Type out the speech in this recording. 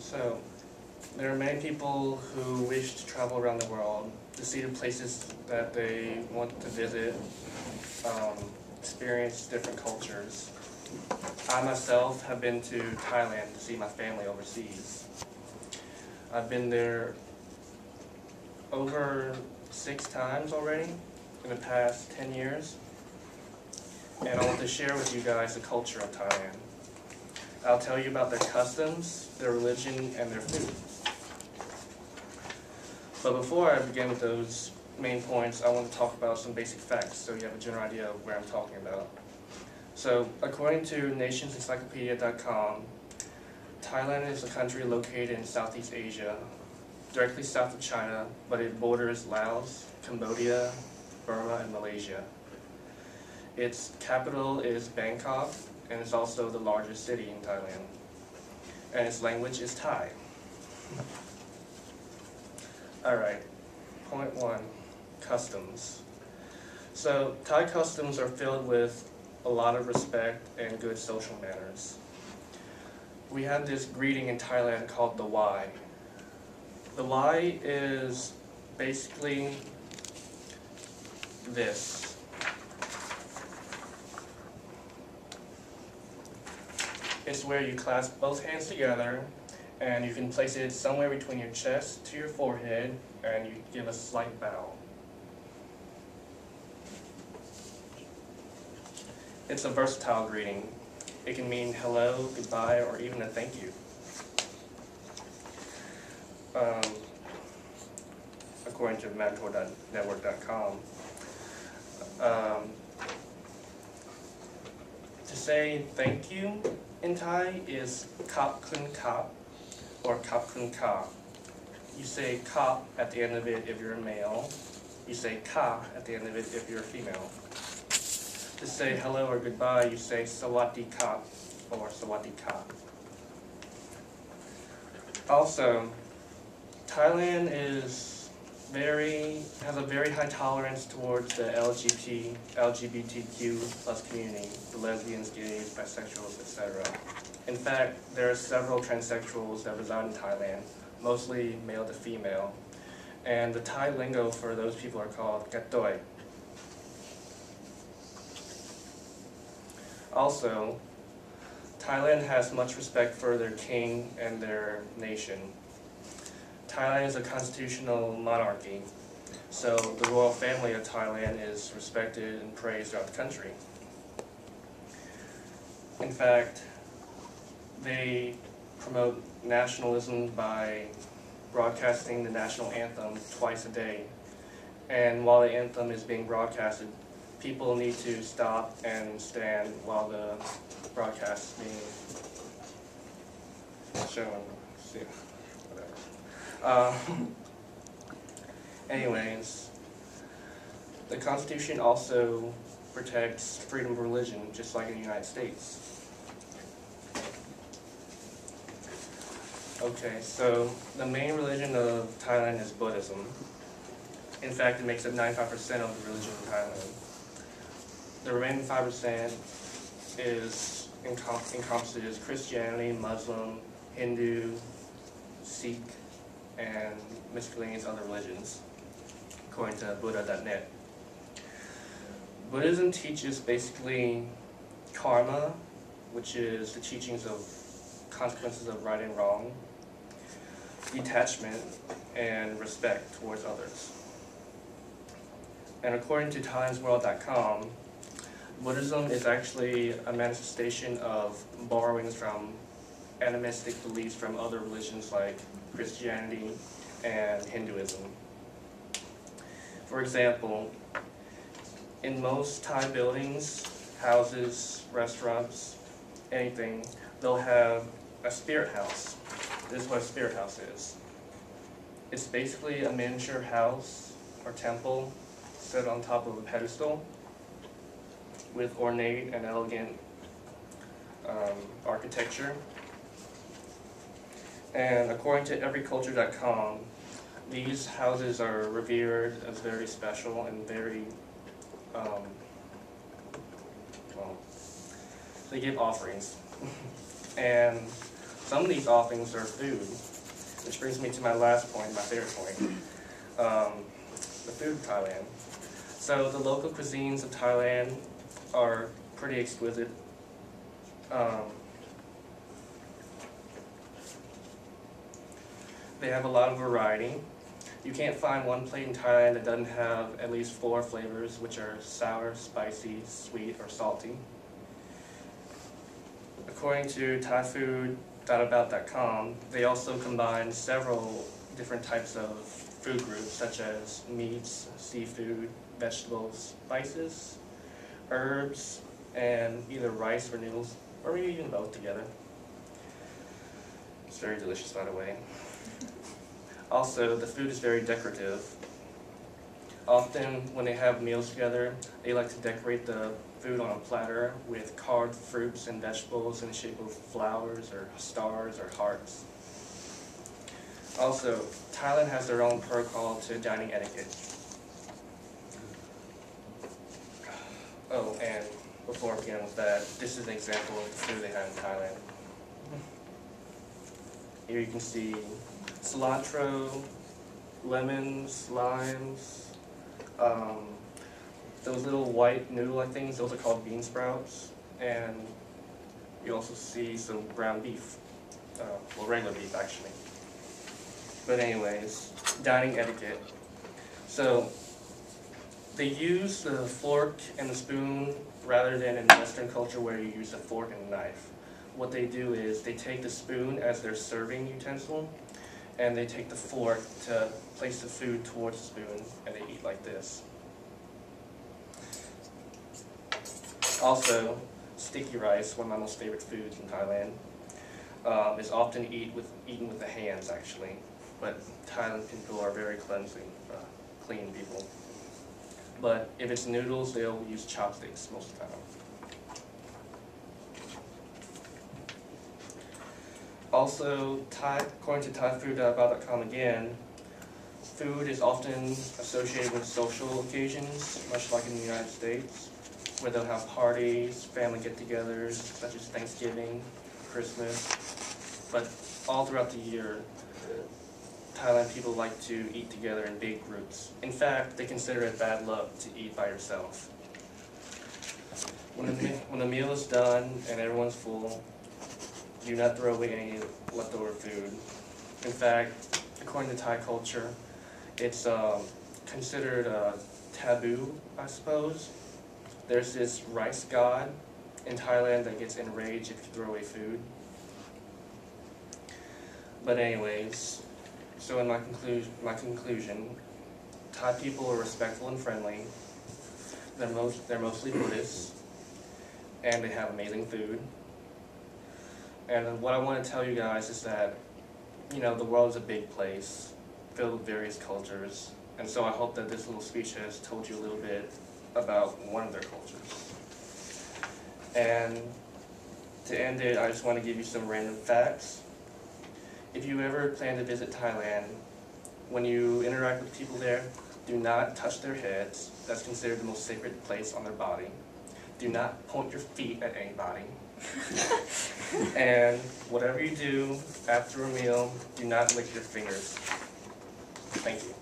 So, there are many people who wish to travel around the world to see the places that they want to visit, experience different cultures. I myself have been to Thailand to see my family overseas. I've been there over 6 times already in the past 10 years. And I want to share with you guys the culture of Thailand. I'll tell you about their customs, their religion, and their food. But before I begin with those main points, I want to talk about some basic facts so you have a general idea of where I'm talking about. So, according to nationsencyclopedia.com, Thailand is a country located in Southeast Asia, directly south of China, but it borders Laos, Cambodia, Burma, and Malaysia. Its capital is Bangkok, and it's also the largest city in Thailand. And its language is Thai. Alright, point 1, customs. So, Thai customs are filled with a lot of respect and good social manners. We have this greeting in Thailand called the Y. The Y is basically this. It's where you clasp both hands together and you can place it somewhere between your chest to your forehead and you give a slight bow. It's a versatile greeting. It can mean hello, goodbye, or even a thank you. According to mentor.network.com. To say thank you in Thai is kap kun kap or kap kun ka. You say kap at the end of it if you're a male. You say ka at the end of it if you're a female. To say hello or goodbye, you say sawati kap or sawati ka. Also, Thailand has a very high tolerance towards the LGBTQ plus community, the lesbians, gays, bisexuals, etc. In fact, there are several transsexuals that reside in Thailand, mostly male to female, and the Thai lingo for those people are called katoi. Also, Thailand has much respect for their king and their nation. Thailand is a constitutional monarchy, so the royal family of Thailand is respected and praised throughout the country. In fact, they promote nationalism by broadcasting the national anthem twice a day. And while the anthem is being broadcasted, people need to stop and stand while the broadcast is being shown. See, whatever. Anyways, the Constitution also protects freedom of religion, just like in the United States. Okay, so the main religion of Thailand is Buddhism. In fact, it makes up 95% of the religion in Thailand. The remaining 5% encompasses Christianity, Muslim, Hindu, Sikh, and miscellaneous other religions, according to Buddha.net. Buddhism teaches basically karma, which is the teachings of consequences of right and wrong, detachment, and respect towards others. And according to TimesWorld.com, Buddhism is actually a manifestation of borrowings from animistic beliefs from other religions like Christianity and Hinduism. For example, in most Thai buildings, houses, restaurants, anything, they'll have a spirit house. This is what a spirit house is. It's basically a miniature house or temple set on top of a pedestal with ornate and elegant architecture. And according to everyculture.com, these houses are revered as very special and very, well, they give offerings. And some of these offerings are food, which brings me to my last point, my favorite point, the food of Thailand. So the local cuisines of Thailand are pretty exquisite. They have a lot of variety. You can't find one plate in Thailand that doesn't have at least 4 flavors, which are sour, spicy, sweet, or salty. According to thaifood.about.com, they also combine several different types of food groups, such as meats, seafood, vegetables, spices, herbs, and either rice or noodles, or maybe even both together. It's very delicious, by the way. Also, the food is very decorative. Often, when they have meals together, they like to decorate the food on a platter with carved fruits and vegetables in the shape of flowers or stars or hearts. Also, Thailand has their own protocol to dining etiquette. Oh, and before I begin with that, this is an example of the food they have in Thailand. Here you can see cilantro, lemons, limes, those little white noodle-like things, those are called bean sprouts, and you also see some ground beef, well, regular beef actually. But anyways, dining etiquette. So they use the fork and the spoon rather than in Western culture where you use a fork and a knife. What they do is they take the spoon as their serving utensil, and they take the fork to place the food towards the spoon, and they eat like this. Also, sticky rice, one of my most favorite foods in Thailand, is often eaten with the hands actually, but Thailand people are very clean people. But if it's noodles, they'll use chopsticks most of the time. Also, according to thaifood.about.com again, food is often associated with social occasions, much like in the United States, where they'll have parties, family get-togethers, such as Thanksgiving, Christmas. But all throughout the year, Thailand people like to eat together in big groups. In fact, they consider it bad luck to eat by yourself. When the meal is done and everyone's full, do not throw away any leftover food. In fact, according to Thai culture, it's considered taboo, I suppose. There's this rice god in Thailand that gets enraged if you throw away food. But anyways, so in my conclusion, Thai people are respectful and friendly. They're mostly Buddhists, and they have amazing food. And what I want to tell you guys is that, you know, the world is a big place, filled with various cultures, and so I hope that this little speech has told you a little bit about one of their cultures. And to end it, I just want to give you some random facts. If you ever plan to visit Thailand, when you interact with people there, do not touch their heads. That's considered the most sacred place on their body. Do not point your feet at anybody. And whatever you do after a meal, do not lick your fingers. Thank you.